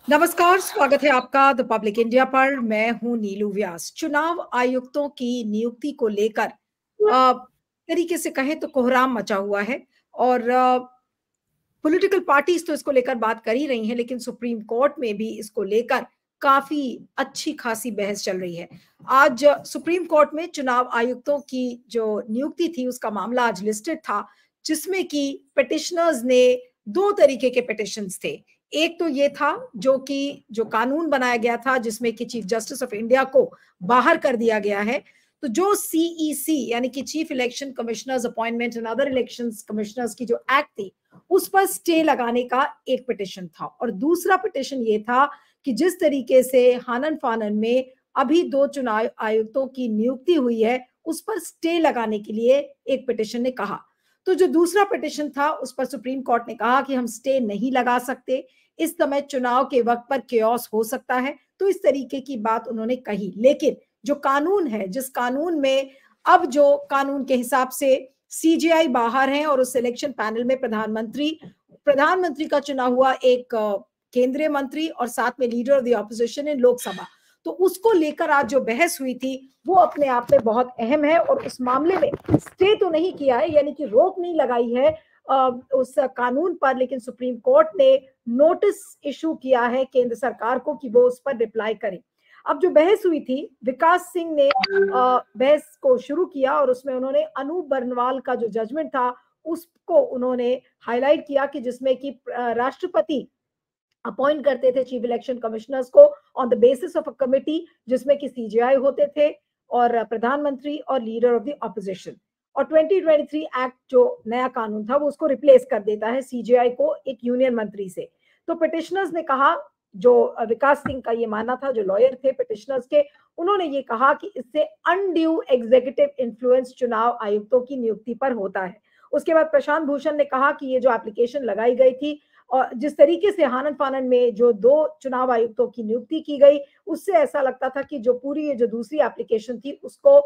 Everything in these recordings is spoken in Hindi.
नमस्कार, स्वागत है आपका द पब्लिक इंडिया पर। मैं हूं नीलू व्यास। चुनाव आयुक्तों की नियुक्ति को लेकर तरीके से कहें तो कोहराम मचा हुआ है और पॉलिटिकल पार्टीज तो इसको लेकर बात कर ही रही हैं, लेकिन सुप्रीम कोर्ट में भी इसको लेकर काफी अच्छी खासी बहस चल रही है। आज सुप्रीम कोर्ट में चुनाव आयुक्तों की जो नियुक्ति थी उसका मामला आज लिस्टेड था, जिसमें कि पिटिशनर्स ने दो तरीके के पिटिशंस थे। एक तो ये था जो कानून बनाया गया था जिसमें कि चीफ जस्टिस ऑफ इंडिया को बाहर कर दिया गया है। तो जो सीईसी यानी कि chief election commissioners appointment and other elections commissioners की जो एक्ट थी उस पर स्टे लगाने का एक पिटिशन था, और दूसरा पिटिशन ये था कि जिस तरीके से हानन फानन में अभी दो चुनाव आयुक्तों की नियुक्ति हुई है उस पर स्टे लगाने के लिए एक पिटिशन ने कहा। तो जो दूसरा पिटिशन था उस पर सुप्रीम कोर्ट ने कहा कि हम स्टे नहीं लगा सकते, इस समय चुनाव के वक्त पर केओस हो सकता है। तो इस तरीके की बात उन्होंने कही, लेकिन जो कानून है, जिस कानून में अब जो कानून के हिसाब से सीजीआई बाहर है और उस सिलेक्शन पैनल में प्रधानमंत्री का चुना हुआ एक केंद्रीय मंत्री और साथ में लीडर ऑफ द ऑपोजिशन इन लोकसभा, तो उसको लेकर आज जो बहस हुई थी वो अपने आप में बहुत अहम है। और उस मामले में स्टे तो नहीं किया है, यानी कि रोक नहीं लगाई है उस कानून पर, लेकिन सुप्रीम कोर्ट ने नोटिस इशू किया है केंद्र सरकार को कि वो उस पर रिप्लाई करे। अब जो बहस हुई थी, विकास सिंह ने बहस को शुरू किया और उसमें उन्होंने अनूप बर्नवाल का जो जजमेंट था उसको उन्होंने हाईलाइट किया कि जिसमें कि राष्ट्रपति अपॉइंट करते थे चीफ इलेक्शन कमिश्नर्स को on the basis of a committee जिसमें कि सीजीआई होते थे और प्रधानमंत्री और लीडर ऑफ द ऑपोजिशन। और 2023 एक्ट जो नया कानून था वो उसको रिप्लेस कर देता है सीजीआई को एक यूनियन मंत्री से। तो पिटिशनर्स ने कहा, जो विकास सिंह का ये मानना था, जो लॉयर थे पिटिशनर्स के, उन्होंने ये कहा कि इससे अनड्यू एग्जीक्यूटिव इन्फ्लुएंस चुनाव आयुक्तों की नियुक्ति पर होता है। उसके बाद प्रशांत भूषण ने कहा कि ये जो एप्लीकेशन लगाई गई थी और जिस तरीके से हानन फानन में जो दो चुनाव आयुक्तों की नियुक्ति की गई उससे ऐसा लगता था कि जो पूरी ये जो दूसरी एप्लीकेशन थी उसको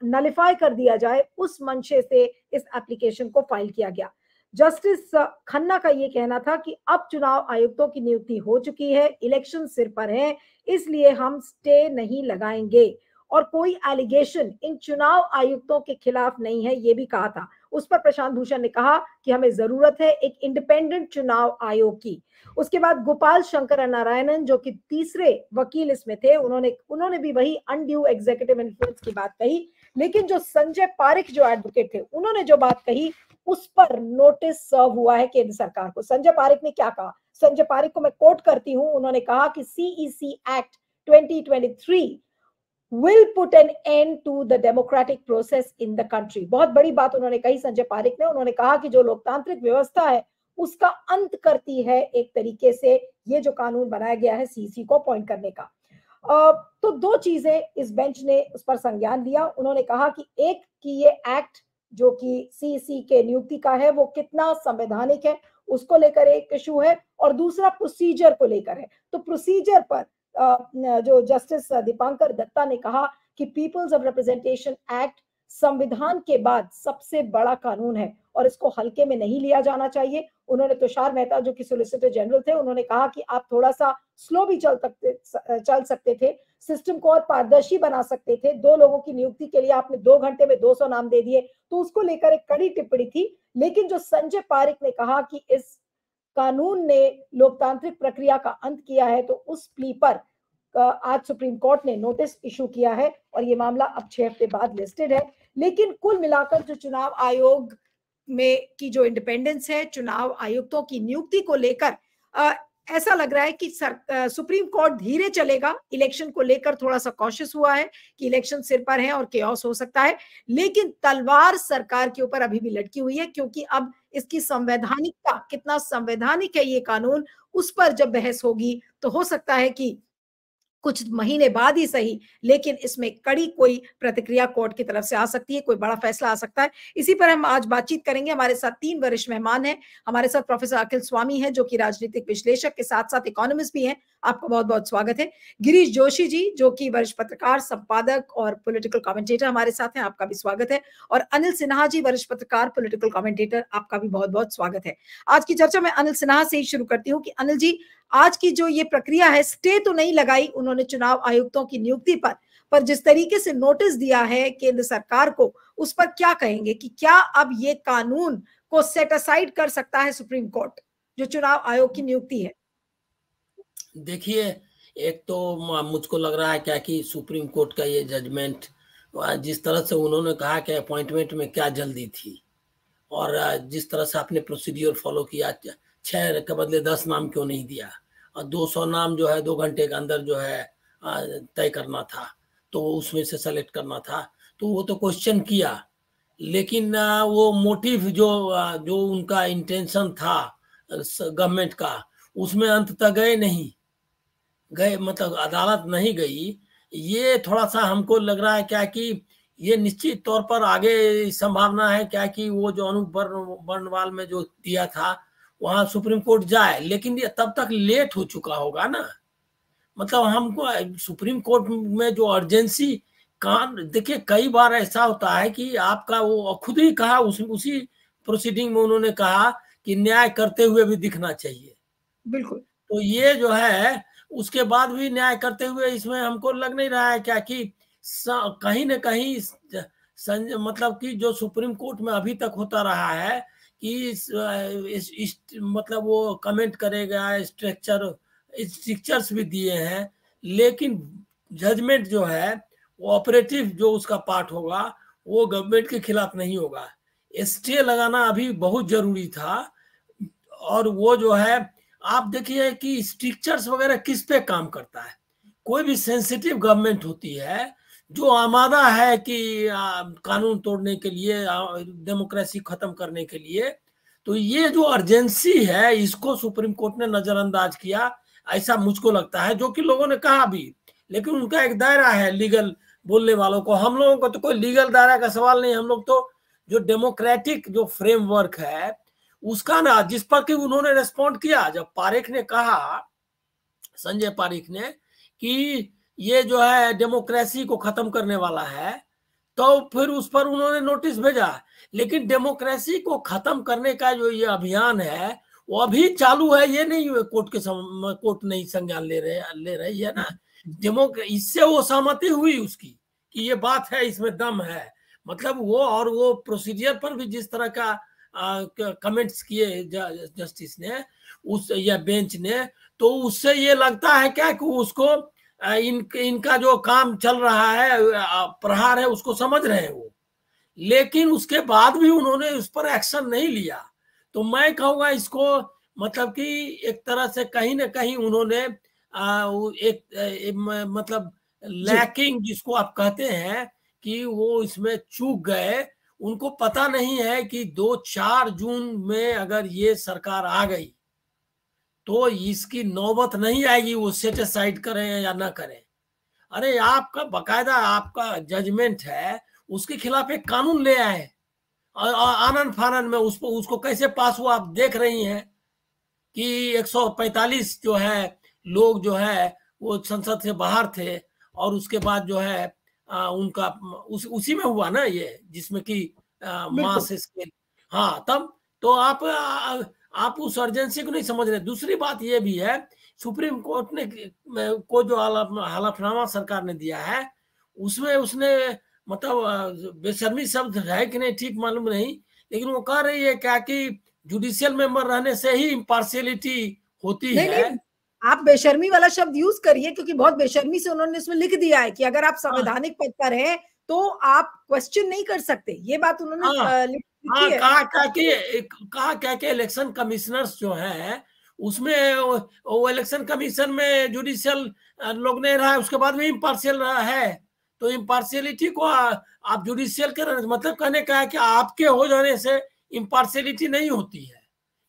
नलिफाई कर दिया जाए, उस मंशे से इस एप्लीकेशन को फाइल किया गया। जस्टिस खन्ना का ये कहना था कि अब चुनाव आयुक्तों की नियुक्ति हो चुकी है, इलेक्शन सिर पर है, इसलिए हम स्टे नहीं लगाएंगे और कोई एलिगेशन इन चुनाव आयुक्तों के खिलाफ नहीं है, ये भी कहा था। उस पर प्रशांत भूषण ने कहा कि हमें जरूरत है एक इंडिपेंडेंट चुनाव आयोग की। उसके बाद गोपाल शंकर नारायणन जो कि तीसरे वकील इसमें थे, उन्होंने भी वही अनड्यू एग्जीक्यूटिव इन्फ्लुएंस की बात कही, लेकिन जो संजय पारिक जो एडवोकेट थे उन्होंने जो बात कही उस पर नोटिस सर्व हुआ है केंद्र सरकार को। संजय पारिक ने क्या कहा, संजय पारिक को मैं कोट करती हूं, उन्होंने कहा कि CEC act 2023 will put an end to the democratic process in the country। बहुत बड़ी बात उन्होंने कही संजय पारिक ने। उन्होंने कहा कि जो लोकतांत्रिक व्यवस्था है उसका अंत करती है एक तरीके से ये जो कानून बनाया गया है सीसी को अपॉइंट करने का। तो दो चीजें इस बेंच ने उस पर संज्ञान लिया। उन्होंने कहा कि एक कि ये एक्ट जो कि सीसी के नियुक्ति का है वो कितना संवैधानिक है उसको लेकर एक इशू है, और दूसरा प्रोसीजर को लेकर है। तो प्रोसीजर पर जो जस्टिस दीपांकर दत्ता ने कहा कि पीपल्स ऑफ रिप्रेजेंटेशन एक्ट संविधान के बाद सबसे बड़ा कानून है और इसको हल्के में नहीं लिया जाना चाहिए। उन्होंने तुषार मेहता जो कि सोलिसिटर जनरल थे, उन्होंने कहा कि आप थोड़ा सा स्लो भी चल सकते थे, सिस्टम को और पारदर्शी बना सकते थे। दो लोगों की नियुक्ति के लिए आपने 2 घंटे में 200 नाम दे दिए, तो उसको लेकर एक कड़ी टिप्पणी थी। लेकिन जो संजय पारिक ने कहा कि इस कानून ने लोकतांत्रिक प्रक्रिया का अंत किया है, तो उस प्ली पर आज सुप्रीम कोर्ट ने नोटिस इशू किया है और ये मामला अब 6 हफ्ते बाद लिस्टेड है। लेकिन कुल मिलाकर जो चुनाव आयोग में की जो इंडिपेंडेंस है, चुनाव आयुक्तों की नियुक्ति को लेकर ऐसा लग रहा है कि सुप्रीम कोर्ट धीरे चलेगा। इलेक्शन को लेकर थोड़ा सा कॉशियस हुआ है कि इलेक्शन सिर पर है और केओस हो सकता है, लेकिन तलवार सरकार के ऊपर अभी भी लटकी हुई है, क्योंकि अब इसकी संवैधानिकता, कितना संवैधानिक है ये कानून, उस पर जब बहस होगी तो हो सकता है कि कुछ महीने बाद ही सही, लेकिन इसमें कड़ी कोई प्रतिक्रिया कोर्ट की तरफ से आ सकती है, कोई बड़ा फैसला आ सकता है। इसी पर हम आज बातचीत करेंगे। हमारे साथ 3 वरिष्ठ मेहमान हैं। हमारे साथ प्रोफेसर अखिल स्वामी हैं जो कि राजनीतिक विश्लेषक के साथ साथ इकोनॉमिस्ट भी हैं। आपका बहुत-बहुत स्वागत है। गिरीश जोशी जी, जो कि वरिष्ठ पत्रकार, संपादक और पॉलिटिकल कमेंटेटर हमारे साथ हैं, आपका भी स्वागत है। और अनिल सिन्हा जी, वरिष्ठ पत्रकार, पॉलिटिकल कमेंटेटर, आपका भी बहुत-बहुत स्वागत है। आज की चर्चा मैं अनिल सिन्हा से ही शुरू करती हूँ कि अनिल जी, आज की जो ये प्रक्रिया है, स्टे तो नहीं लगाई उन्होंने चुनाव आयुक्तों की नियुक्ति पर जिस तरीके से नोटिस दिया है केंद्र सरकार को, उस पर क्या कहेंगे कि क्या अब ये कानून को सेट असाइड कर सकता है सुप्रीम कोर्ट, जो चुनाव आयोग की नियुक्ति है? देखिए, एक तो मुझको लग रहा है क्या कि सुप्रीम कोर्ट का ये जजमेंट, जिस तरह से उन्होंने कहा कि अपॉइंटमेंट में क्या जल्दी थी, और जिस तरह से आपने प्रोसीड्यूर फॉलो किया, 6 के बदले 10 नाम क्यों नहीं दिया, और 200 नाम जो है 2 घंटे के अंदर जो है तय करना था, तो उसमें से सेलेक्ट करना था, तो वो तो क्वेश्चन किया, लेकिन वो मोटिव जो उनका इंटेंशन था गवर्नमेंट का, उसमें अंत तक गए नहीं गए, मतलब अदालत नहीं गई। ये थोड़ा सा हमको लग रहा है क्या कि ये निश्चित तौर पर आगे संभावना है क्या कि वो जो अनूप बर्णवाल में जो दिया था वहां सुप्रीम कोर्ट जाए, लेकिन ये तब तक लेट हो चुका होगा ना। मतलब हमको सुप्रीम कोर्ट में जो अर्जेंसी कान, देखिए कई बार ऐसा होता है कि आपका वो खुद ही कहा, उसी प्रोसीडिंग में उन्होंने कहा कि न्याय करते हुए भी दिखना चाहिए। बिल्कुल। तो ये जो है उसके बाद भी न्याय करते हुए इसमें हमको लग नहीं रहा है क्या कि कहीं न कहीं मतलब कि जो सुप्रीम कोर्ट में अभी तक होता रहा है कि मतलब वो कमेंट करेगा, स्ट्रिक्चर्स भी दिए हैं, लेकिन जजमेंट जो है वो ऑपरेटिव जो उसका पार्ट होगा वो गवर्नमेंट के खिलाफ नहीं होगा। स्टे लगाना अभी बहुत जरूरी था। और वो जो है आप देखिए कि स्ट्रिक्चर्स वगैरह किस पे काम करता है। कोई भी सेंसिटिव गवर्नमेंट होती है जो आमादा है कि कानून तोड़ने के लिए, डेमोक्रेसी खत्म करने के लिए, तो ये जो अर्जेंसी है इसको सुप्रीम कोर्ट ने नजरअंदाज किया, ऐसा मुझको लगता है, जो कि लोगों ने कहा भी। लेकिन उनका एक दायरा है लीगल बोलने वालों को, हम लोगों को तो कोई लीगल दायरा का सवाल नहीं। हम लोग तो जो डेमोक्रेटिक जो फ्रेमवर्क है उसका ना, जिस पर कि उन्होंने रेस्पॉन्ड किया, जब पारेख ने कहा, संजय पारेख ने, कि ये जो है डेमोक्रेसी को खत्म करने वाला है, तो फिर उस पर उन्होंने नोटिस भेजा। लेकिन डेमोक्रेसी को खत्म करने का जो ये अभियान है वो अभी चालू है, ये नहीं हुए कोर्ट नहीं संज्ञान ले रही है ना। इससे वो सहमति हुई उसकी कि ये बात है, इसमें दम है। मतलब वो, और वो प्रोसीजर पर भी जिस तरह का कमेंट्स किए जस्टिस ने उस या बेंच ने, तो उससे ये लगता है क्या कि उसको इनका जो काम चल रहा है, प्रहार है, उसको समझ रहे हैं वो। लेकिन उसके बाद भी उन्होंने उस पर एक्शन नहीं लिया। तो मैं कहूँगा इसको, मतलब कि एक तरह से कहीं ना कहीं उन्होंने मतलब लैकिंग जिसको आप कहते हैं कि वो इसमें चूक गए। उनको पता नहीं है कि 4 जून में अगर ये सरकार आ गई तो इसकी नौबत नहीं आएगी वो सेट असाइड करें या ना करें। अरे आपका बकायदा आपका जजमेंट है, उसके खिलाफ एक कानून ले आए और आनंद फानंद में उसको कैसे पास हुआ आप देख रही हैं कि 145 जो है लोग जो है वो संसद से बाहर थे, और उसके बाद जो है उनका उसी में हुआ ना ये, जिसमें कि मास स्केल। हाँ, तब तो आप उस अर्जेंसी को नहीं समझ रहे। दूसरी बात ये भी है, सुप्रीम कोर्ट ने को जो हलफनामा सरकार ने दिया है उसमें उसने, मतलब बेशर्मी शब्द है कि नहीं ठीक मालूम नहीं, लेकिन वो कह रही है क्या कि जुडिशियल मेंबर रहने से ही इम्पार्शियलिटी होती नहीं, है। नहीं, आप बेशर्मी वाला शब्द यूज करिए, क्योंकि बहुत बेशर्मी से उन्होंने इसमें लिख दिया है कि अगर आप हाँ, संवैधानिक पद पर हैं तो आप क्वेश्चन नहीं कर सकते। ये बात उन्होंने हाँ, लिखी हाँ, है। कहा क्या कि इलेक्शन कमिश्नर्स जो है उसमें वो इलेक्शन कमीशन में जुडिशियल लोग नहीं रहा है, उसके बाद भी इम्पार्शियल रहा है। तो इम्पार्शियलिटी को आप जुडिशियल के मतलब कहने का है कि आपके हो जाने से इम्पार्शियलिटी नहीं होती है।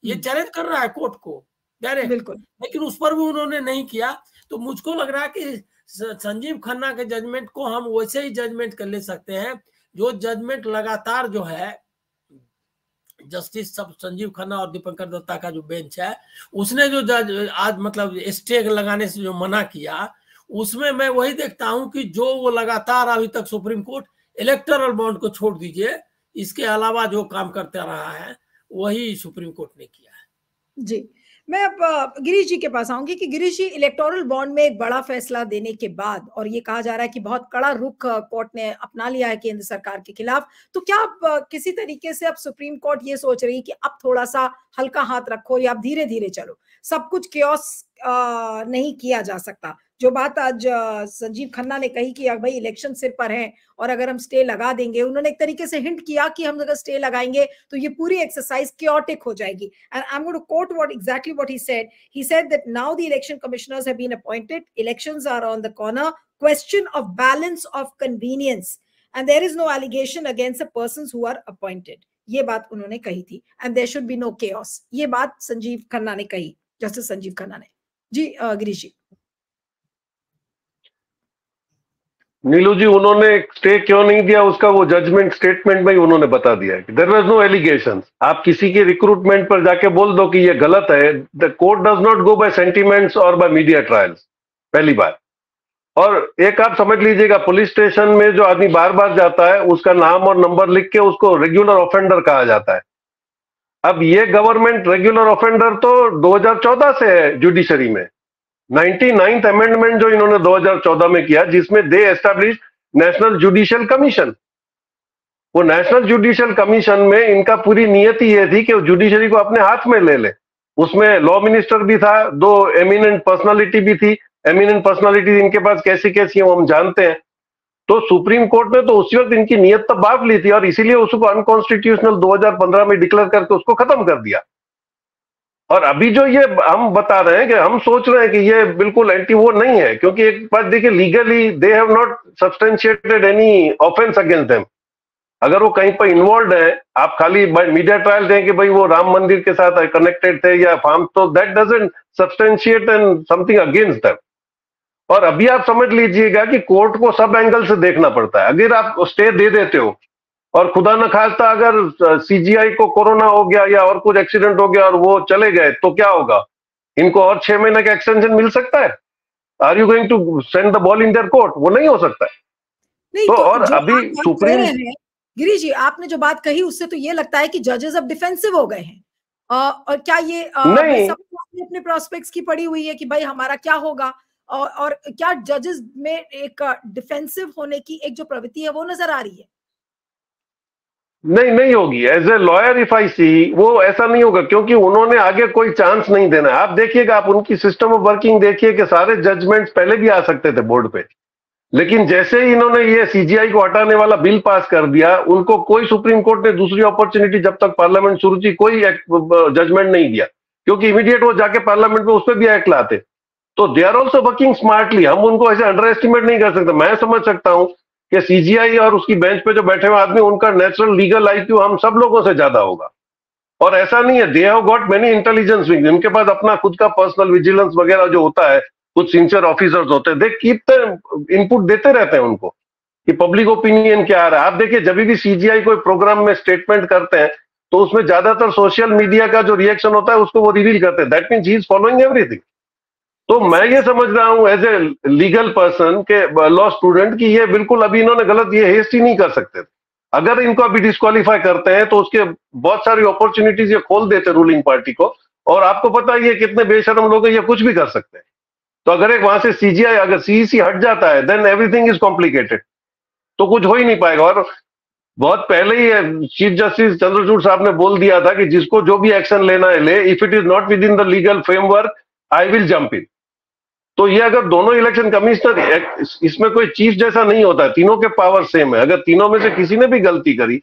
ये चैलेंज कर रहा है कोर्ट को डायरेक्ट, बिल्कुल। लेकिन उस पर भी उन्होंने नहीं किया। तो मुझको लग रहा है कि संजीव खन्ना के जजमेंट को हम वैसे ही जजमेंट कर ले सकते हैं, जो जजमेंट लगातार जो है जस्टिस सब संजीव खन्ना और दीपंकर दत्ता का जो बेंच है, उसने जो आज मतलब स्टे लगाने से जो मना किया, उसमें मैं वही देखता हूं कि जो वो लगातार अभी तक सुप्रीम कोर्ट इलेक्टोरल बॉन्ड को छोड़ दीजिए, इसके अलावा जो काम करता रहा है वही सुप्रीम कोर्ट ने किया है। जी, मैं अब गिरीश जी के पास आऊंगी कि गिरीश जी, इलेक्टोरल बॉन्ड में एक बड़ा फैसला देने के बाद और ये कहा जा रहा है कि बहुत कड़ा रुख कोर्ट ने अपना लिया है केंद्र सरकार के खिलाफ, तो क्या अब किसी तरीके से अब सुप्रीम कोर्ट ये सोच रही है कि अब थोड़ा सा हल्का हाथ रखो या अब धीरे धीरे चलो, सब कुछ क्योस नहीं किया जा सकता? जो बात आज संजीव खन्ना ने कही कि भाई इलेक्शन सिर पर है और अगर हम स्टे लगा देंगे, उन्होंने एक तरीके से हिंट किया कि हम अगर स्टे लगाएंगे तो ये पूरी एक्सरसाइज क्योटिक हो जाएगी। And I am going to quote what exactly what he said that now the election commissioners have been appointed, elections are on the corner, question of balance of convenience and there is no allegation against the persons who are appointed. ये बात उन्होंने कही थी, and there should be no chaos. ये बात संजीव खन्ना ने कही, जस्टिस संजीव खन्ना ने। जी गिरीश जी। नीलू जी, उन्होंने स्टे क्यों नहीं दिया उसका वो जजमेंट स्टेटमेंट में ही उन्होंने बता दिया है कि देयर वाज नो एलिगेशंस। आप किसी के रिक्रूटमेंट पर जाके बोल दो कि ये गलत है, the court does not go by sentiments और बाय मीडिया ट्रायल्स, पहली बात। और एक आप समझ लीजिएगा, पुलिस स्टेशन में जो आदमी बार बार जाता है उसका नाम और नंबर लिख के उसको रेगुलर ऑफेंडर कहा जाता है। अब ये गवर्नमेंट रेगुलर ऑफेंडर तो 2014 से है जुडिशरी में, 99th अमेंडमेंट जो इन्होंने 2014 में किया, जिसमें दे एस्टैब्लिश नेशनल जुडिशियल कमीशन। वो नेशनल जुडिशियल कमीशन में इनका पूरी नियति ये थी कि वो जुडिशरी को अपने हाथ में ले ले। उसमें लॉ मिनिस्टर भी था, 2 एमिनेंट पर्सनालिटी भी थी। एमिनेंट पर्सनालिटी इनके पास कैसी कैसी है वो हम जानते हैं। तो सुप्रीम कोर्ट ने तो उसी वक्त इनकी नियत तो बांट ली थी और इसीलिए उसको अनकॉन्स्टिट्यूशनल 2015 में डिक्लेयर करके उसको खत्म कर दिया। और अभी जो ये हम बता रहे हैं कि हम सोच रहे हैं कि ये बिल्कुल एंटी, वो नहीं है, क्योंकि एक बात देखिए, legally they have not substantiated any offence against them. अगर वो कहीं पर इन्वॉल्व है, आप खाली मीडिया ट्रायल दें कि भाई वो राम मंदिर के साथ कनेक्टेड थे या फार्म, तो that doesn't substantiate and something against them. और अभी आप समझ लीजिएगा कि कोर्ट को सब एंगल से देखना पड़ता है। अगर आप स्टे दे देते हो और खुदा न खास्ता अगर सीजीआई को कोरोना हो गया या और कुछ एक्सीडेंट हो गया और वो चले गए तो क्या होगा? इनको और 6 महीने का एक्सटेंशन मिल सकता है? Are you going to send the ball in their court? वो नहीं हो सकता है। नहीं, तो और अभी सुप्रीम, गिरीश जी, आपने जो बात कही उससे तो ये लगता है कि जजेस अब डिफेंसिव हो गए हैं। और क्या ये नहीं, अपने प्रोस्पेक्ट्स की पड़ी हुई है कि भाई हमारा क्या होगा, और क्या जजेस में एक डिफेंसिव होने की एक जो प्रवृत्ति है वो नजर आ रही है? नहीं होगी। As a lawyer if I see, वो ऐसा नहीं होगा, क्योंकि उन्होंने आगे कोई चांस नहीं देना है। आप देखिएगा, आप उनकी सिस्टम ऑफ वर्किंग देखिए कि सारे जजमेंट्स पहले भी आ सकते थे बोर्ड पे, लेकिन जैसे ही इन्होंने ये सीजीआई को हटाने वाला बिल पास कर दिया, उनको कोई सुप्रीम कोर्ट ने दूसरी अपॉर्चुनिटी जब तक पार्लियामेंट शुरू थी कोई जजमेंट नहीं दिया, क्योंकि इमीडिएट वो जाके पार्लियामेंट में उस पर भी एक्ट लाते। तो they are also working smartly. हम उनको ऐसे अंडर एस्टिमेट नहीं कर सकते। मैं समझ सकता हूं कि सीजीआई और उसकी बेंच पे जो बैठे हुए आदमी, उनका नेचुरल लीगल आईक्यू हम सब लोगों से ज्यादा होगा। और ऐसा नहीं है, they have got many intelligence wing, उनके पास अपना खुद का पर्सनल विजिलेंस वगैरह जो होता है, कुछ सिंसियर ऑफिसर्स होते हैं, दे कीप द इनपुट देते रहते हैं उनको कि पब्लिक ओपिनियन क्या आ रहा है। आप देखिए, जब भी सीजीआई कोई प्रोग्राम में स्टेटमेंट करते हैं तो उसमें ज्यादातर सोशल मीडिया का जो रिएक्शन होता है उसको वो रिवील करते हैं। That means he is following everything. तो मैं ये समझ रहा हूं एज ए लीगल पर्सन के लॉ स्टूडेंट कि ये बिल्कुल अभी इन्होंने गलत, ये हेस्ट ही नहीं कर सकते। अगर इनको अभी डिस्क्वालीफाई करते हैं तो उसके बहुत सारी अपॉर्चुनिटीज ये खोल देते रूलिंग पार्टी को। और आपको पता है ये कितने बेशरम लोग हैं, ये कुछ भी कर सकते हैं। तो अगर एक वहां से सीजीआई, अगर सीईसी हट जाता है, देन एवरीथिंग इज कॉम्प्लिकेटेड, तो कुछ हो ही नहीं पाएगा। और बहुत पहले ही चीफ जस्टिस चंद्रचूड़ साहब ने बोल दिया था कि जिसको जो भी एक्शन लेना है ले, if it is not with in the legal framework I will jump in. तो ये अगर दोनों इलेक्शन कमिश्नर, इसमें कोई चीफ जैसा नहीं होता है, तीनों के पावर सेम है। अगर तीनों में से किसी ने भी गलती करी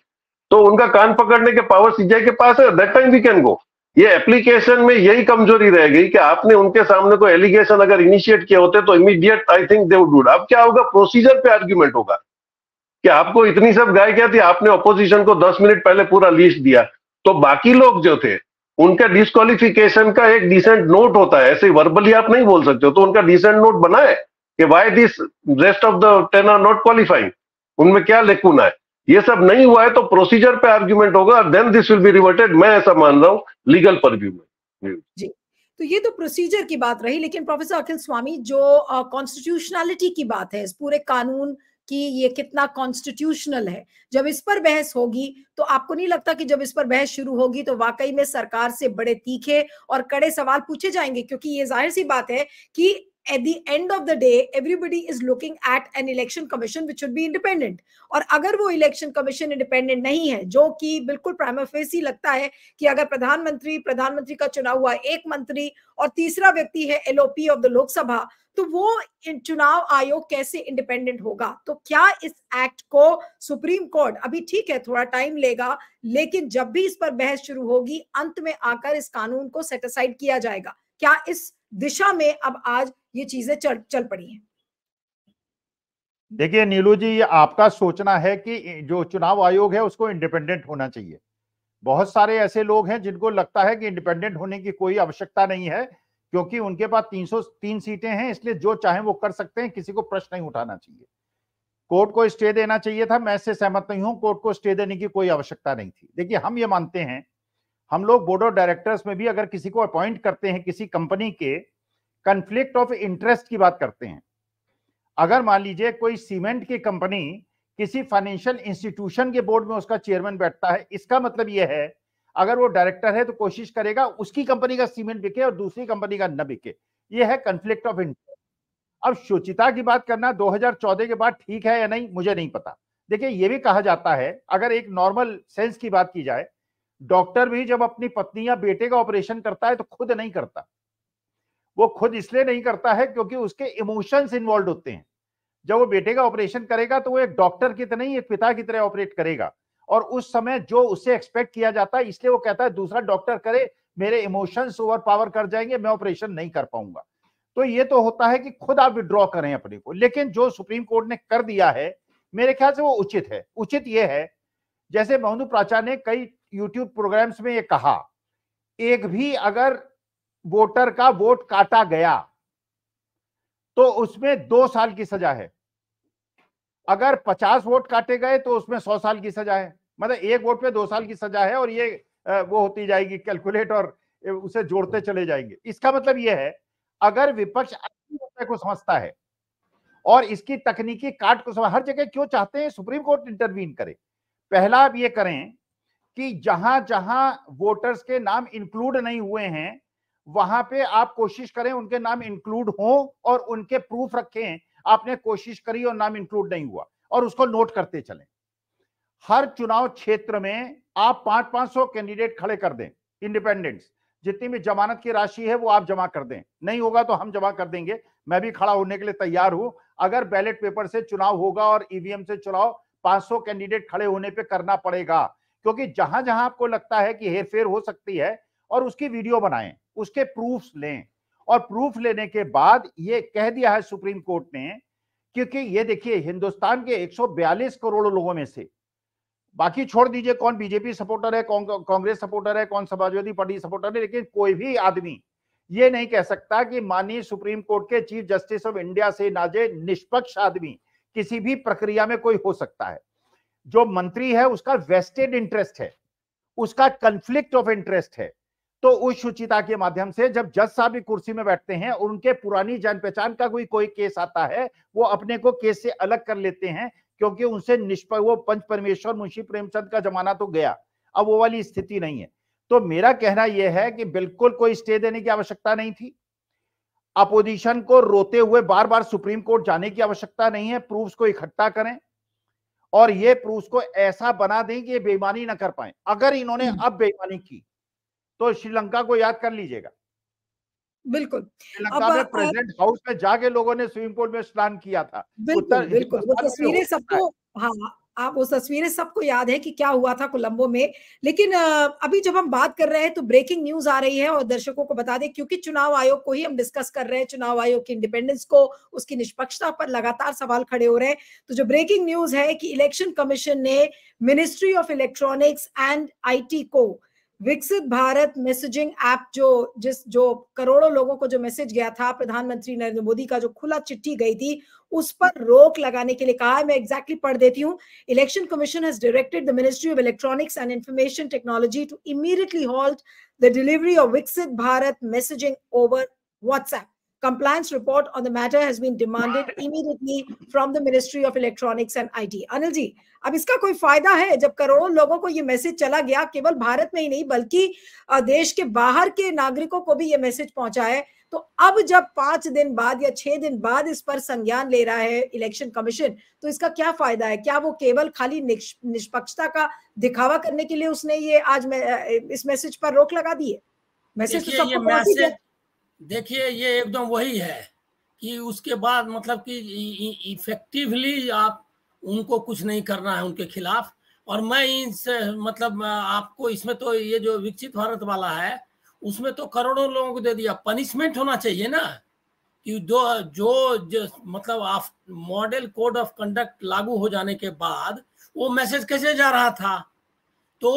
तो उनका कान पकड़ने के पावर सीजीआई के पास है, that time we can go. ये एप्लीकेशन में यही कमजोरी रह गई कि आपने उनके सामने कोई एलिगेशन अगर इनिशिएट किए होते तो immediate I think they would do. अब क्या होगा, प्रोसीजर पे आर्ग्यूमेंट होगा कि आपको इतनी सब गाय क्या थी, आपने ऑपोजिशन को 10 मिनट पहले पूरा लिस्ट दिया, तो बाकी लोग जो थे उनका डिस्क्वालिफिकेशन का एक डिसेंट नोट होता है, ऐसे वर्बली आप नहीं बोल सकते हो। तो उनका डिसेंट नोट बनाए कि why this rest of the 10 are not qualifying, उनमें क्या लेकुना है। ये सब नहीं हुआ है तो प्रोसीजर पे आर्ग्यूमेंट होगा, then this will be reverted. मैं ऐसा मान रहा हूं लीगल परव्यू में। जी, तो ये तो प्रोसीजर की बात रही, लेकिन प्रोफेसर अखिल स्वामी, जो कॉन्स्टिट्यूशनलिटी की बात है, इस पूरे कानून कि ये कितना कॉन्स्टिट्यूशनल है, जब इस पर बहस होगी तो आपको नहीं लगता कि जब इस पर बहस शुरू होगी तो वाकई में सरकार से बड़े तीखे और कड़े सवाल पूछे जाएंगे? क्योंकि ये जाहिर सी बात है कि at the end of the day everybody is looking at an election commission which should be independent, और अगर वो इलेक्शन कमीशन इंडिपेंडेंट नहीं है, जो कि बिल्कुल प्राइमा फेसी लगता है कि अगर प्रधानमंत्री का चुनाव हुआ एक मंत्री और तीसरा व्यक्ति है एलओपी ऑफ द लोकसभा, तो वो चुनाव आयोग कैसे इंडिपेंडेंट होगा? तो क्या इस एक्ट को सुप्रीम कोर्ट, अभी ठीक है थोड़ा टाइम लेगा, लेकिन जब भी इस पर बहस शुरू होगी अंत में आकर इस कानून को सेट असाइड किया जाएगा? क्या इस दिशा में अब आज ये चीजें चल पड़ी हैं? देखिए नीलू जी, ये आपका सोचना है कि जो चुनाव आयोग है उसको इंडिपेंडेंट होना चाहिए। बहुत सारे ऐसे लोग हैं जिनको लगता है कि इंडिपेंडेंट होने की कोई आवश्यकता नहीं है, क्योंकि उनके पास 303 सीटें हैं, इसलिए जो चाहे वो कर सकते हैं, किसी को प्रश्न नहीं उठाना चाहिए। कोर्ट को स्टे देना चाहिए था, मैं इससे सहमत नहीं हूं। कोर्ट को स्टे देने की कोई आवश्यकता नहीं थी। देखिए, हम ये मानते हैं, हम लोग बोर्ड ऑफ डायरेक्टर्स में भी अगर किसी को अपॉइंट करते हैं किसी कंपनी के, कन्फ्लिक्ट ऑफ इंटरेस्ट की बात करते हैं। अगर मान लीजिए कोई सीमेंट की कंपनी किसी फाइनेंशियल इंस्टीट्यूशन के बोर्ड में उसका चेयरमैन बैठता है, इसका मतलब यह है अगर वो डायरेक्टर है तो कोशिश करेगा उसकी कंपनी का सीमेंट बिके और दूसरी कंपनी का न बिके। यह है कन्फ्लिक्ट ऑफ इंटरेस्ट। अब शुचिता की बात करना 2014 के बाद ठीक है या नहीं, मुझे नहीं पता। देखिए, यह भी कहा जाता है, अगर एक नॉर्मल सेंस की बात की जाए, डॉक्टर भी जब अपनी पत्नी या बेटे का ऑपरेशन करता है तो खुद नहीं करता। वो खुद इसलिए नहीं करता है क्योंकि उसके इमोशंस इन्वॉल्व होते हैं। जब वो बेटे का ऑपरेशन करेगा तो वो एक डॉक्टर की तरह नहीं, एक पिता की तरह ऑपरेट करेगा, और उस समय जो उससे एक्सपेक्ट किया जाता है, इसलिए वो कहता है दूसरा डॉक्टर करे, मेरे इमोशंस ओवर पावर कर जाएंगे, मैं ऑपरेशन नहीं कर पाऊंगा। तो ये तो होता है कि खुद आप विड्रॉ करें अपने को। लेकिन जो सुप्रीम कोर्ट ने कर दिया है, मेरे ख्याल से वो उचित है। उचित ये है, जैसे मोहन प्राचार्य ने कई यूट्यूब प्रोग्राम्स में ये कहा, एक भी अगर वोटर का वोट काटा गया तो उसमें 2 साल की सजा है। अगर 50 वोट काटे गए तो उसमें 100 साल की सजा है। मतलब एक वोट पे 2 साल की सजा है, और ये वो होती जाएगी कैलकुलेट, और उसे जोड़ते चले जाएंगे। इसका मतलब ये है, अगर विपक्ष को समझता है और इसकी तकनीकी काट को समझ, हर जगह क्यों चाहते हैं सुप्रीम कोर्ट इंटरवीन करे? पहला आप ये करें कि जहां जहां वोटर्स के नाम इंक्लूड नहीं हुए हैं वहां पे आप कोशिश करें उनके नाम इंक्लूड हों, और उनके प्रूफ रखें आपने कोशिश करी और नाम इंक्लूड नहीं हुआ, और उसको नोट करते चलें। हर चुनाव क्षेत्र में आप 500-500 कैंडिडेट खड़े कर दें, इंडिपेंडेंट्स। जितनी भी जमानत की राशि है वो आप जमा कर दें। नहीं होगा तो हम जमा कर देंगे, मैं भी खड़ा होने के लिए तैयार हूं। अगर बैलेट पेपर से चुनाव होगा और ईवीएम से चुनाव, 500 कैंडिडेट खड़े होने पे करना पड़ेगा, क्योंकि जहां जहां आपको लगता है कि हेरफेर हो सकती है, और उसकी वीडियो बनाएं, उसके प्रूफ्स लें, और प्रूफ लेने के बाद ये कह दिया है सुप्रीम कोर्ट ने, क्योंकि ये देखिए, हिंदुस्तान के 142 करोड़ लोगों में से, बाकी छोड़ दीजिए कौन बीजेपी सपोर्टर है, कौन कांग्रेस सपोर्टर है, कौन समाजवादी पार्टी सपोर्टर है, लेकिन कोई भी आदमी ये नहीं कह सकता कि माननीय सुप्रीम कोर्ट के चीफ जस्टिस ऑफ इंडिया से नाजे निष्पक्ष आदमी किसी भी प्रक्रिया में कोई हो सकता है। जो मंत्री है उसका वेस्टेड इंटरेस्ट है, उसका कन्फ्लिक्ट ऑफ इंटरेस्ट है। तो उस शुचिता के माध्यम से जब जज साहब भी कुर्सी में बैठते हैं और उनके पुरानी जान पहचान का कोई केस आता है, वो अपने को केस से अलग कर लेते हैं, क्योंकि उनसे वो पंच परमेश्वर मुंशी प्रेमचंद का जमाना तो गया, अब वो वाली स्थिति नहीं है। तो मेरा कहना यह है कि बिल्कुल कोई स्टे देने की आवश्यकता नहीं थी। अपोजिशन को रोते हुए बार बार सुप्रीम कोर्ट जाने की आवश्यकता नहीं है। प्रूफ्स को इकट्ठा करें और ये प्रूफ्स को ऐसा बना दें कि ये बेईमानी ना कर पाए। अगर इन्होंने अब बेईमानी की तो श्रीलंका को याद कर लीजिएगा। बिल्कुल, श्रीलंका में प्रेसिडेंट हाउस में जाके लोगों ने सुप्रीम कोर्ट में स्नान किया था। बिल्कुल बिल्कुल, वो तस्वीरें सबको, हाँ आप वो तस्वीरें सबको याद है कि क्या हुआ था कोलंबो में। लेकिन अभी जब हम बात कर रहे हैं तो ब्रेकिंग न्यूज आ रही है, और दर्शकों को बता दें, क्योंकि चुनाव आयोग को ही हम डिस्कस कर रहे हैं, चुनाव आयोग की इंडिपेंडेंस को, उसकी निष्पक्षता पर लगातार सवाल खड़े हो रहे हैं। तो जो ब्रेकिंग न्यूज है कि इलेक्शन कमीशन ने ministry of electronics and IT को विकसित भारत मैसेजिंग ऐप जो करोड़ों लोगों को जो मैसेज गया था प्रधानमंत्री नरेंद्र मोदी का, जो खुला चिट्ठी गई थी, उस पर रोक लगाने के लिए कहा है। मैं एग्जैक्टली पढ़ देती हूँ। Election commission has directed the ministry of electronics and information technology to immediately halt the delivery of Viksit Bharat messaging over WhatsApp. Compliance report on the matter has been demanded immediately from the Ministry of Electronics and IT. Anil ji, अब इसका कोई फायदा है जब करोड़ों लोगों को ये मैसेज चला गया, केवल भारत में ही नहीं बल्कि देश के बाहर के नागरिकों को भी ये मैसेज पहुंचा है, तो अब जब 5 दिन बाद या 6 दिन बाद इस पर संज्ञान ले रहा है इलेक्शन कमीशन, तो इसका क्या फायदा है? क्या वो केवल खाली निष्पक्षता का दिखावा करने के लिए उसने ये आज इस मैसेज पर रोक लगा दी है? मैसेज तो सबको पहुंच गया। देखिए ये एकदम वही है कि उसके बाद मतलब कि इफेक्टिवली आप उनको कुछ नहीं करना है उनके खिलाफ। और मैं इनसे मतलब आपको इसमें तो ये जो विकसित भारत वाला है उसमें तो करोड़ों लोगों को दे दिया। पनिशमेंट होना चाहिए ना कि जो मतलब आप मॉडल कोड ऑफ कंडक्ट लागू हो जाने के बाद वो मैसेज कैसे जा रहा था। तो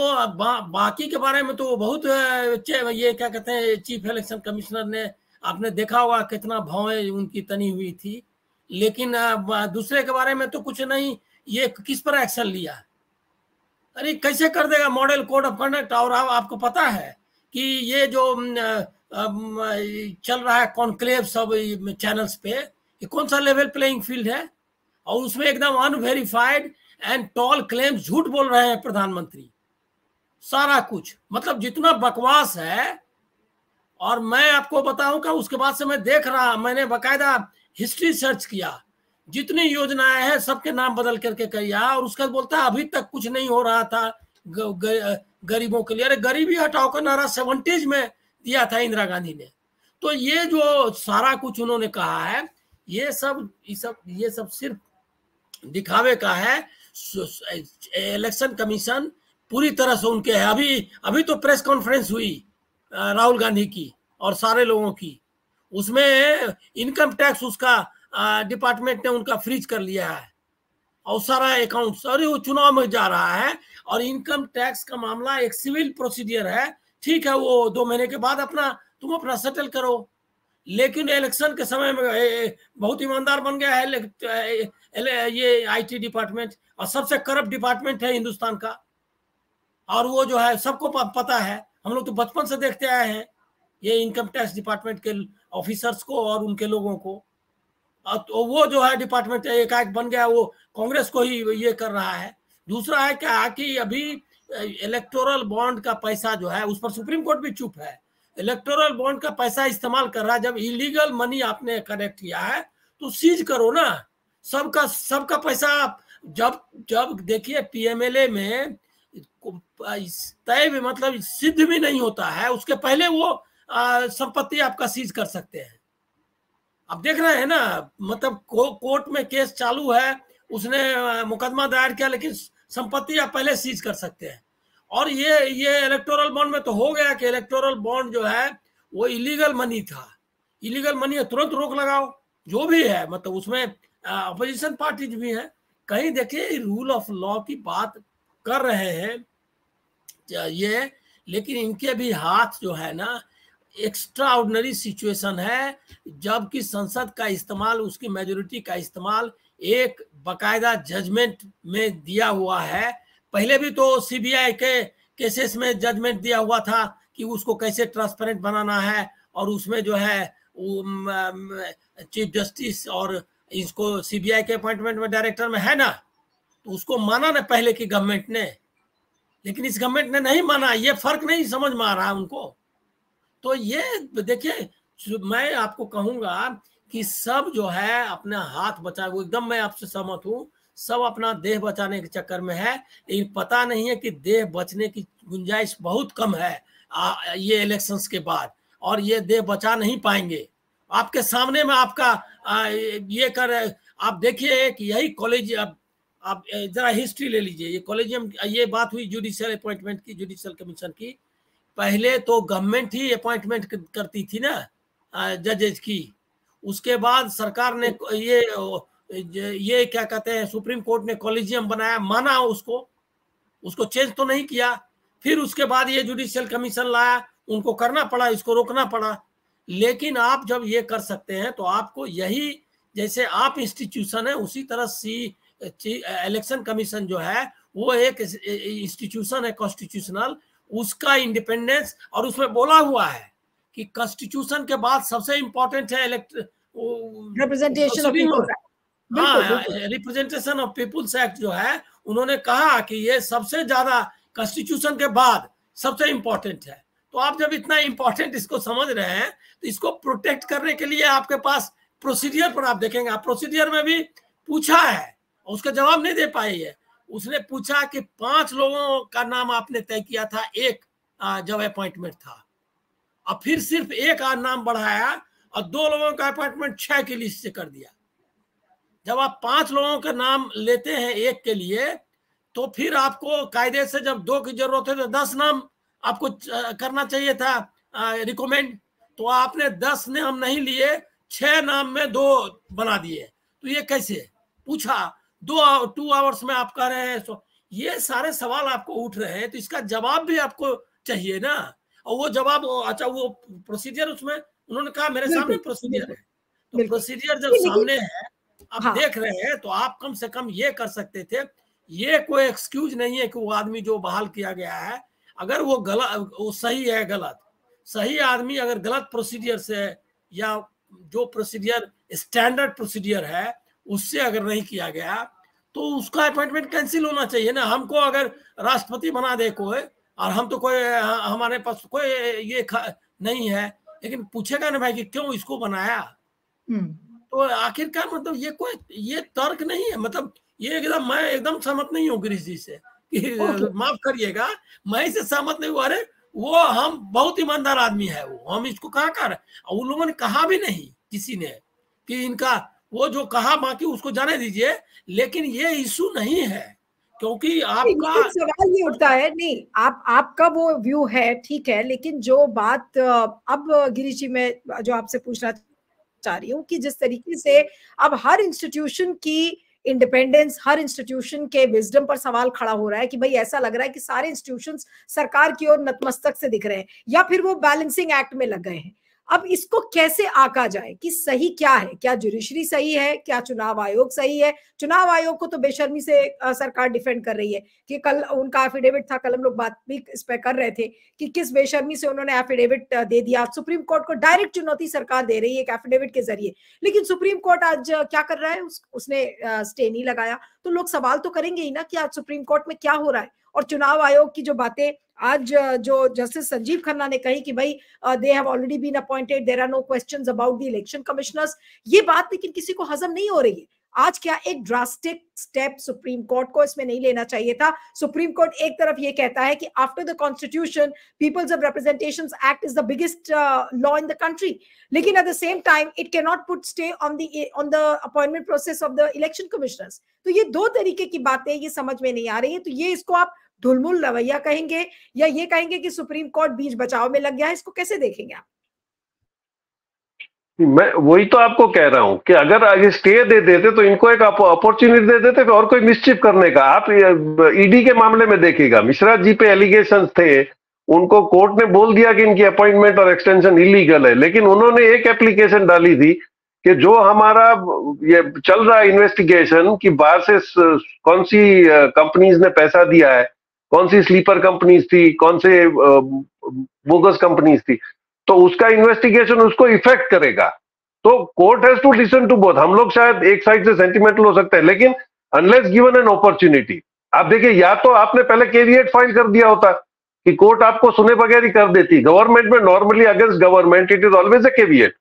बाकी के बारे में तो बहुत ये क्या कहते हैं, चीफ इलेक्शन कमिश्नर ने आपने देखा होगा कितना भौएं उनकी तनी हुई थी, लेकिन दूसरे के बारे में तो कुछ नहीं। ये किस पर एक्शन लिया? अरे कैसे कर देगा मॉडल कोड ऑफ कंडक्ट। और आपको पता है कि ये जो चल रहा है कॉन्क्लेव सब चैनल्स पे, ये कौन सा लेवल प्लेइंग फील्ड है? और उसमें एकदम अनवेरिफाइड एंड टॉल क्लेम्स, झूठ बोल रहे हैं प्रधानमंत्री, सारा कुछ मतलब जितना बकवास है। और मैं आपको बताऊं कि उसके बाद से मैं देख रहा, मैंने बकायदा हिस्ट्री सर्च किया, जितनी योजनाएं हैं सबके नाम बदल करके किया, और उसका बोलता है अभी तक कुछ नहीं हो रहा था गरीबों के लिए। अरे गरीबी हटाओ का नारा 70s में दिया था इंदिरा गांधी ने। तो ये जो सारा कुछ उन्होंने कहा है ये सब सिर्फ दिखावे का है। इलेक्शन कमीशन पूरी तरह से उनके है। अभी तो प्रेस कॉन्फ्रेंस हुई राहुल गांधी की और सारे लोगों की, उसमें इनकम टैक्स उसका डिपार्टमेंट ने उनका फ्रीज कर लिया है और सारा अकाउंट, सॉरी वो चुनाव में जा रहा है। और इनकम टैक्स का मामला एक सिविल प्रोसीजर है, ठीक है, वो 2 महीने के बाद तुम अपना सेटल करो। लेकिन इलेक्शन के समय में बहुत ईमानदार बन गया है ये IT डिपार्टमेंट, और सबसे करप्ट डिपार्टमेंट है हिंदुस्तान का। और वो जो है सबको पता है, हम लोग तो बचपन से देखते आए हैं ये इनकम टैक्स डिपार्टमेंट के ऑफिसर्स को और उनके लोगों को। तो वो जो है डिपार्टमेंट एकाएक बन गया, वो कांग्रेस को ही ये कर रहा है। दूसरा है क्या कि अभी इलेक्टोरल बॉन्ड का पैसा जो है उस पर सुप्रीम कोर्ट भी चुप है। इलेक्टोरल बॉन्ड का पैसा इस्तेमाल कर रहा है, जब इलीगल मनी आपने कलेक्ट किया है तो सीज करो ना सबका पैसा। जब देखिए PMLA में तय भी मतलब सिद्ध भी नहीं होता है, उसके पहले वो संपत्ति आपका सीज कर सकते हैं। आप देख रहे हैं ना, मतलब कोर्ट में केस चालू है, उसने मुकदमा दायर किया, लेकिन संपत्ति आप पहले सीज कर सकते हैं। और ये इलेक्टोरल बॉन्ड में तो हो गया कि इलेक्टोरल बॉन्ड जो है वो इलीगल मनी था। इलीगल मनी है, तुरंत रोक लगाओ जो भी है। मतलब उसमें अपोजिशन पार्टीज भी हैं, कहीं देखिए रूल ऑफ लॉ की बात कर रहे हैं ये, लेकिन इनके भी हाथ जो है ना, एक्स्ट्रा ऑर्डिनरी सिचुएशन है जबकि संसद का इस्तेमाल, उसकी मेजोरिटी का इस्तेमाल एक बकायदा जजमेंट में दिया हुआ है। पहले भी तो CBI के केसेस में जजमेंट दिया हुआ था कि उसको कैसे ट्रांसपेरेंट बनाना है, और उसमें जो है चीफ जस्टिस और इसको CBI के अपॉइंटमेंट में डायरेक्टर में है ना, तो उसको माना ना पहले की गवर्नमेंट ने, लेकिन इस गवर्नमेंट ने नहीं माना। ये फर्क नहीं समझ में आ रहा है उनको। तो ये देखिए, मैं आपको कहूंगा कि सब जो है अपना हाथ बचाए, वो एकदम मैं आपसे सहमत हूं, सब अपना देह बचाने के चक्कर में है, लेकिन पता नहीं है कि देह बचने की गुंजाइश बहुत कम है ये इलेक्शंस के बाद, और ये देह बचा नहीं पाएंगे। आपके सामने में आपका ये कर, आप देखिए कि यही कॉलेज, आप जरा हिस्ट्री ले लीजिए, ये कॉलेजियम, ये बात हुई जुडिशियल अपॉइंटमेंट की, जुडिशियल कमीशन की। पहले तो गवर्नमेंट ही अपॉइंटमेंट करती थी ना जजेज की, उसके बाद सरकार ने ये क्या कहते हैं, सुप्रीम कोर्ट ने कॉलेजियम बनाया, माना उसको चेंज तो नहीं किया। फिर उसके बाद ये जुडिशियल कमीशन लाया, उनको करना पड़ा, इसको रोकना पड़ा। लेकिन आप जब ये कर सकते हैं तो आपको यही, जैसे आप इंस्टीट्यूशन है उसी तरह इलेक्शन कमीशन जो है वो एक इंस्टीट्यूशन है कॉन्स्टिट्यूशनल, उसका इंडिपेंडेंस, और उसमें बोला हुआ है कि कॉन्स्टिट्यूशन के बाद सबसे इंपॉर्टेंट है रिप्रेजेंटेशन ऑफ पीपल। हाँ, रिप्रेजेंटेशन ऑफ पीपुल्स एक्ट जो है, उन्होंने कहा कि ये सबसे ज्यादा कॉन्स्टिट्यूशन के बाद सबसे इंपॉर्टेंट है। तो आप जब इतना इंपॉर्टेंट इसको समझ रहे हैं तो इसको प्रोटेक्ट करने के लिए आपके पास प्रोसीडियर पर आप देखेंगे, आप प्रोसीडियर में भी पूछा है, उसका जवाब नहीं दे पाई है। उसने पूछा कि 5 लोगों का नाम आपने तय किया था एक जब अपॉइंटमेंट था, और फिर सिर्फ एक नाम बढ़ाया और 2 लोगों का अपॉइंटमेंट 6 की लिस्ट से कर दिया। जब आप 5 लोगों का नाम लेते हैं एक के लिए, तो फिर आपको कायदे से जब 2 की जरूरत है तो 10 नाम आपको करना चाहिए था रिकमेंड। तो आपने 10 नाम नहीं लिए, 6 नाम में 2 बना दिए। तो ये कैसे पूछा? 2 आवर्स में आप कह रहे हैं। तो ये सारे सवाल आपको उठ रहे हैं, तो इसका जवाब भी आपको चाहिए ना। और वो जवाब, अच्छा वो प्रोसीजर, उसमें उन्होंने कहा मेरे सामने प्रोसीजर है। तो प्रोसीजर जब सामने है, आप देख रहे हैं, तो आप कम से कम ये कर सकते थे। ये कोई एक्सक्यूज नहीं है कि वो आदमी जो बहाल किया गया है, अगर वो गलत, वो सही है गलत, सही आदमी अगर गलत प्रोसीजर से या जो प्रोसीजर स्टैंडर्ड प्रोसीजर है उससे अगर नहीं किया गया तो उसका अपॉइंटमेंट कैंसिल होना चाहिए ना। हमको अगर राष्ट्रपति बना दे कोई, और हम तो कोई, हमारे पास कोई ये नहीं है, लेकिन पूछेगा ना भाई कि क्यों इसको बनाया। तो आखिरकार मतलब ये कोई ये तर्क नहीं है। मतलब ये एकदम, मैं एकदम सहमत नहीं हूँ गिरीश जी से कि माफ करिएगा, मैं इससे सहमत नहीं हूँ। अरे वो हम बहुत ईमानदार आदमी है, वो हम इसको कहाँ कर, उन लोगों ने कहा भी नहीं किसी ने कि इनका, वो जो कहा बाकी उसको जाने दीजिए। लेकिन ये इशू नहीं है, क्योंकि आपका सवाल ये उठता है, नहीं आपका वो व्यू है, ठीक है, लेकिन जो बात अब गिरीश जी मैं जो आपसे पूछना चाह रही हूँ कि जिस तरीके से अब हर इंस्टीट्यूशन की इंडिपेंडेंस, हर इंस्टीट्यूशन के विजडम पर सवाल खड़ा हो रहा है कि भाई ऐसा लग रहा है कि सारे इंस्टीट्यूशंस सरकार की ओर नतमस्तक से दिख रहे हैं, या फिर वो बैलेंसिंग एक्ट में लग गए हैं। अब इसको कैसे आका जाए कि सही क्या है? क्या जुडिशरी सही है? क्या चुनाव आयोग सही है? चुनाव आयोग को तो बेशर्मी से सरकार डिफेंड कर रही है कि कल उनका एफिडेविट था, कल हम लोग बात भी इस पे कर रहे थे कि किस बेशर्मी से उन्होंने एफिडेविट दे दिया। सुप्रीम कोर्ट को डायरेक्ट चुनौती सरकार दे रही है एक एफिडेविट के जरिए, लेकिन सुप्रीम कोर्ट आज क्या कर रहा है, उसने स्टे नहीं लगाया। तो लोग सवाल तो करेंगे ही ना कि आज सुप्रीम कोर्ट में क्या हो रहा है। और चुनाव आयोग की जो बातें आज जो जस्टिस संजीव खन्ना ने कही कि भाई they have already been appointed, there are no questions about the election commissioners, ये बात लेकिन किसी को हजम नहीं हो रही है। आज क्या एक ड्रास्टिक स्टेप सुप्रीम कोर्ट को इसमें नहीं लेना चाहिए था? सुप्रीम कोर्ट एक तरफ ये कहता है कि after the constitution peoples of representations act is the biggest law in the country, लेकिन at the same time it can not put stay on the appointment process of the election commissioners. तो ये 2 तरीके की बातें ये समझ में नहीं आ रही है। तो ये इसको आप ढुलमुल रवैया कहेंगे या ये कहेंगे कि सुप्रीम कोर्ट बीच बचाव में लग गया है? इसको कैसे देखेंगे आप? मैं वही तो आपको कह रहा हूं कि अगर आगे स्टे दे देते तो इनको एक अपॉर्चुनिटी दे देते और कोई मिसचिफ करने का। आप ईडी के मामले में देखिएगा, मिश्रा जी पे एलिगेशंस थे, उनको कोर्ट ने बोल दिया कि इनकी अपॉइंटमेंट और एक्सटेंशन इलीगल है, लेकिन उन्होंने एक एप्लीकेशन डाली थी कि जो हमारा ये चल रहा है इन्वेस्टिगेशन कि बाहर से कौन सी कंपनीज ने पैसा दिया है, कौन सी स्लीपर कंपनीज थी, कौन से बोगस कंपनीज थी, तो उसका इन्वेस्टिगेशन उसको इफेक्ट करेगा। तो court has to listen to both. हम लोग शायद एक साइड से सेंटिमेंटल हो सकते हैं, लेकिन अनलेस गिवन एन अपॉर्चुनिटी, आप देखिए, या तो आपने पहले केविएट फाइल कर दिया होता कि कोर्ट आपको सुने बगैर ही कर देती। गवर्नमेंट में normally against government it is always a caveat.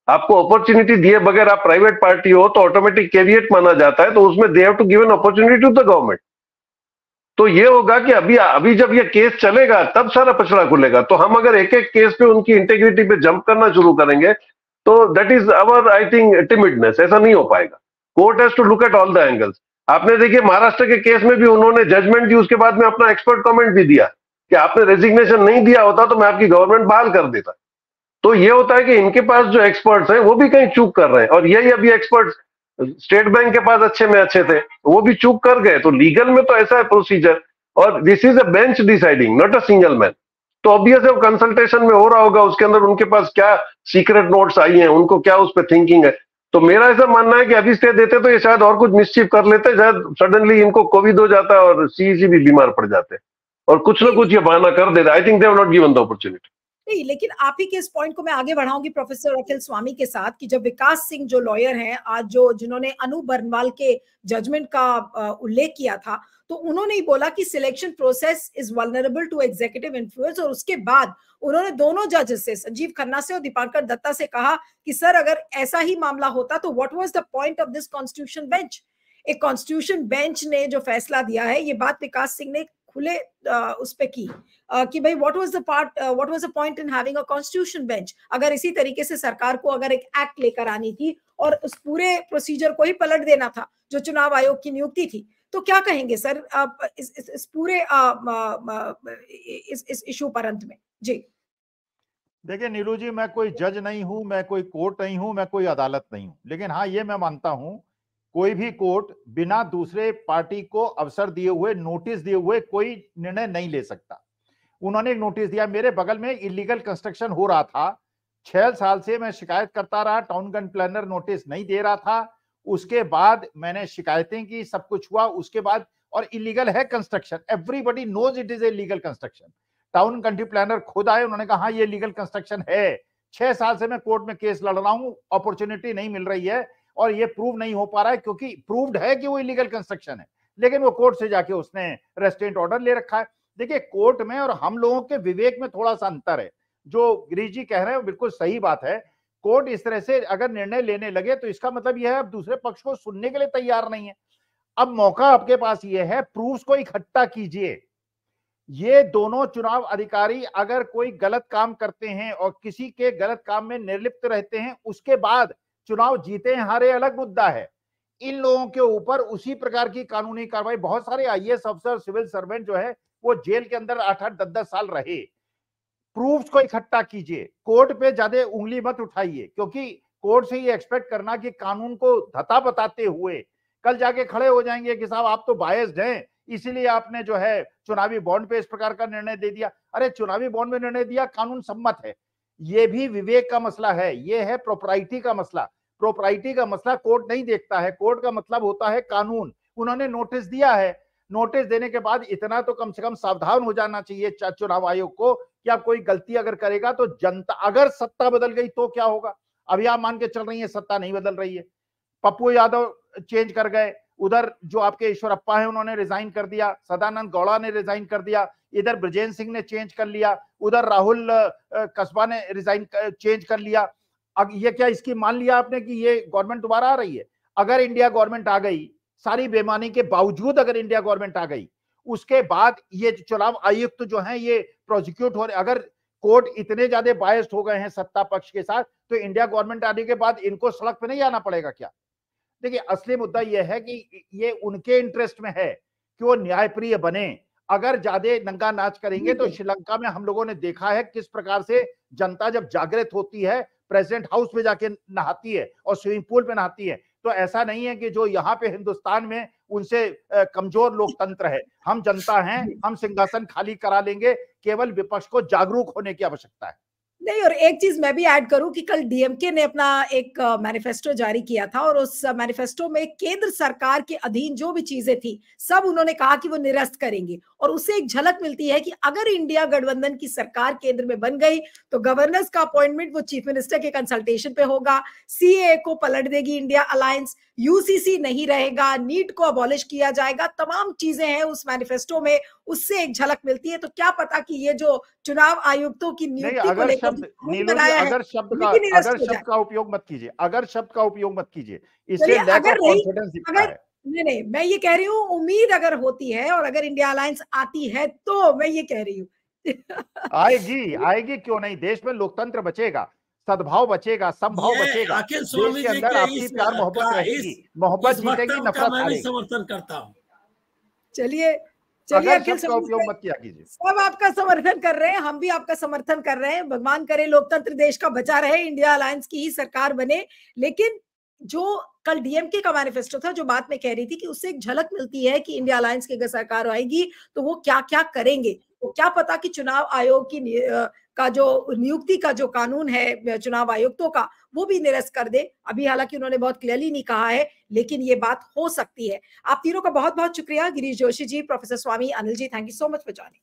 आपको अपॉर्चुनिटी दिए बगैर आप प्राइवेट पार्टी हो तो ऑटोमेटिक केविएट माना जाता है, तो उसमें they have to give an opportunity to the government. तो ये होगा कि अभी जब ये केस चलेगा तब सारा पछड़ा खुलेगा। तो हम अगर एक एक केस पे उनकी इंटेग्रिटी पे जंप करना शुरू करेंगे तो that is our, I think, timidness. ऐसा नहीं हो पाएगा। Court has to look at all the angles. आपने देखिए महाराष्ट्र के केस में भी उन्होंने जजमेंट दी, उसके बाद में अपना एक्सपर्ट कमेंट भी दिया कि आपने रेजिग्नेशन नहीं दिया होता तो मैं आपकी गवर्नमेंट बहाल कर देता। तो ये होता है कि इनके पास जो एक्सपर्ट्स हैं वो भी कहीं चूक कर रहे हैं, और यही अभी एक्सपर्ट्स स्टेट बैंक के पास अच्छे में अच्छे थे, वो भी चूक कर गए। तो लीगल में तो ऐसा है प्रोसीजर और this is a bench deciding, not a single man. तो ऑब्वियस है वो कंसल्टेशन में हो रहा होगा, उसके अंदर उनके पास क्या सीक्रेट नोट्स आई हैं, उनको क्या उस पर थिंकिंग है। तो मेरा ऐसा मानना है कि अभी स्टे देते तो ये शायद और कुछ मिसचीफ कर लेते, शायद सडनली इनको कोविड हो जाता और सीईसी भी बीमार पड़ जाते और कुछ ना कुछ ये बहाना कर देते। I think they have not given the opportunity. नहीं, लेकिन आप ही के इस पॉइंट को मैं आगे बढ़ाऊंगी प्रोफेसर अखिल स्वामी के साथ कि जब विकास सिंह जो लॉयर हैं आज, जो जिन्होंने अनु बर्नवाल के जजमेंट का उल्लेख किया था, तो उन्होंने ही बोला कि selection process is vulnerable to executive influence. और उसके बाद उन्होंने दोनों जजेस से, संजीव खन्ना से और दीपांकर दत्ता से, कहा कि सर अगर ऐसा ही मामला होता तो what was the point of this constitution bench. एक कॉन्स्टिट्यूशन बेंच ने जो फैसला दिया है, ये बात विकास सिंह ने खुले उस पे की कि भाई what was the point in having a constitution bench. अगर इसी तरीके से सरकार को अगर एक एक्ट लेकर आनी थी और उस पूरे प्रोसीजर को ही पलट देना था जो चुनाव आयोग की नियुक्ति थी, तो क्या कहेंगे सर इस पूरे इस इशू पर अंत में? जी देखिए नीलू जी, मैं कोई जज नहीं हूं, मैं कोई कोर्ट नहीं हूं, मैं कोई अदालत नहीं हूं, लेकिन हाँ ये मैं मानता हूं कोई भी कोर्ट बिना दूसरे पार्टी को अवसर दिए हुए, नोटिस दिए हुए कोई निर्णय नहीं ले सकता। उन्होंने एक नोटिस दिया, मेरे बगल में इलीगल कंस्ट्रक्शन हो रहा था, 6 साल से मैं शिकायत करता रहा, टाउन गन प्लानर नोटिस नहीं दे रहा था, उसके बाद मैंने शिकायतें की, सब कुछ हुआ, उसके बाद और इलीगल है construction, everybody knows it is a legal construction. Town country planner खुद आए, उन्होंने कहा हाँ ये लीगल कंस्ट्रक्शन है। 6 साल से मैं कोर्ट में केस लड़ रहा हूं, अपॉर्चुनिटी नहीं मिल रही है और ये प्रूव नहीं हो पा रहा है, क्योंकि प्रूव्ड है कि वो इलीगल कंस्ट्रक्शन है, लेकिन वो कोर्ट से जाके उसने रेस्ट्रेंट ऑर्डर ले रखा है। देखिए कोर्ट में और हम लोगों के विवेक में थोड़ा सा अंतर है। जो गिरीश जी कह रहे हैं वो बिल्कुल सही बात है। कोर्ट इस तरह से अगर निर्णय लेने लगे तो इसका मतलब यह है अब दूसरे पक्ष को सुनने के लिए तैयार नहीं है। अब मौका आपके पास ये है, प्रूफ्स को इकट्ठा कीजिए। ये दोनों चुनाव अधिकारी अगर कोई गलत काम करते हैं और किसी के गलत काम में निर्लिप्त रहते हैं, उसके बाद चुनाव जीते हैं हारे अलग मुद्दा है। इन लोगों के ऊपर उसी प्रकार की कानूनी कार्रवाई, बहुत सारे आईएएस अफसर, सिविल सर्वेंट जो है वो जेल के अंदर 8-8, 10-10 साल रहे। प्रूफ्स को इकट्ठा कीजिए, कोर्ट पे ज्यादा उंगली मत उठाइए, क्योंकि कोर्ट से ये एक्सपेक्ट करना कि कानून को धता बताते हुए कल जाके खड़े हो जाएंगे कि साहब आप तो बायस्ड हैं, इसीलिए आपने जो है चुनावी बॉन्ड पे इस प्रकार का निर्णय दे दिया। अरे चुनावी बॉन्ड में निर्णय दिया, कानून सम्मत है, ये भी विवेक का मसला है, ये है प्रोपराइटी का मसला। प्रोपराइटी का मसला कोर्ट नहीं देखता है, कोर्ट का मतलब होता है कानून। उन्होंने नोटिस दिया है, नोटिस देने के बाद इतना तो कम से कम सावधान हो जाना चाहिए चुनाव आयोग को कि आप कोई गलती अगर करेगा तो जनता, अगर सत्ता बदल गई तो क्या होगा। अभी आप मान के चल रही है सत्ता नहीं बदल रही है, पप्पू यादव चेंज कर गए, उधर जो आपके ईश्वरप्पा है उन्होंने रिजाइन कर दिया, सदानंद गौड़ा ने रिजाइन कर दिया, इधर ब्रजेंद्र सिंह ने चेंज कर लिया, उधर राहुल कस्बा ने रिजाइन चेंज कर लिया। अब ये क्या इसकी मान लिया आपने कि ये गवर्नमेंट दोबारा आ रही है? अगर इंडिया गवर्नमेंट आ गई, सारी बेईमानी के बावजूद अगर इंडिया गवर्नमेंट आ गई, उसके बाद ये चुनाव आयुक्त जो है ये प्रोसिक्यूट हो रहे, अगर कोर्ट इतने ज्यादा बायस्ड हो गए हैं सत्ता पक्ष के साथ, तो इंडिया गवर्नमेंट आने के बाद इनको सड़क पे नहीं आना पड़ेगा क्या? देखिए असली मुद्दा यह है कि ये उनके इंटरेस्ट में है कि वो न्यायप्रिय बने। अगर ज्यादा नंगा नाच करेंगे तो श्रीलंका में हम लोगों ने देखा है किस प्रकार से जनता जब जागृत होती है प्रेसिडेंट हाउस में जाके नहाती है और स्विमिंग पूल पे नहाती है। तो ऐसा नहीं है कि जो यहाँ पे हिंदुस्तान में उनसे कमजोर लोकतंत्र है। हम जनता हैं, हम सिंहासन खाली करा लेंगे, केवल विपक्ष को जागरूक होने की आवश्यकता है। नहीं, और एक चीज मैं भी ऐड करूं कि कल डीएमके ने अपना एक मैनिफेस्टो जारी किया था और उस मैनिफेस्टो में केंद्र सरकार के अधीन जो भी चीजें थी सब उन्होंने कहा कि वो निरस्त करेंगे। और उससे एक झलक मिलती है कि अगर इंडिया गठबंधन की सरकार केंद्र में बन गई तो गवर्नर्स का अपॉइंटमेंट वो चीफ मिनिस्टर के कंसल्टेशन पे होगा, सीएए को पलट देगी इंडिया अलायंस, यूसीसी नहीं रहेगा, नीट को अबॉलिश किया जाएगा, तमाम चीजें हैं उस मैनिफेस्टो में, उससे एक झलक मिलती है। तो क्या पता कि ये जो चुनाव आयुक्तों की नियुक्ति को लेकर अगर शब्द का उपयोग मत कीजिए, अगर शब्द का उपयोग मत कीजिए, इससे लैक ऑफ कॉन्फिडेंस दिखता है। नहीं, मैं ये कह रही हूँ उम्मीद अगर होती है और अगर इंडिया अलायंस आती है तो मैं ये कह रही हूँ आएगी क्यों नहीं। देश में लोकतंत्र बचेगा, सद्भाव बचेगा, समभाव बचेगा, देश के अंदर आपसी प्यार मोहब्बत रहेगी, मोहब्बत जीतेगी, नफरत हारेगी। समर्थन करता हूँ। चलिए अखिल का उपयोग मत किया कीजिए। सब आपका समर्थन कर रहे हैं, हम भी आपका समर्थन कर रहे हैं। भगवान करे लोकतंत्र देश का बचा रहे, इंडिया अलायंस की ही सरकार बने। लेकिन जो कल डीएमके का मैनिफेस्टो था, जो बात मैं कह रही थी कि उससे एक झलक मिलती है कि इंडिया अलायंस की अगर सरकार आएगी तो वो क्या-क्या करेंगे। तो क्या पता कि चुनाव आयोग की का जो नियुक्ति का जो कानून है चुनाव आयुक्तों का, वो भी निरस्त कर दे। अभी हालांकि उन्होंने बहुत क्लियरली नहीं कहा है, लेकिन ये बात हो सकती है। आप तीनों का बहुत-बहुत शुक्रिया, Girish Joshi ji, professor Swami, Anil ji, thank you so much for joining.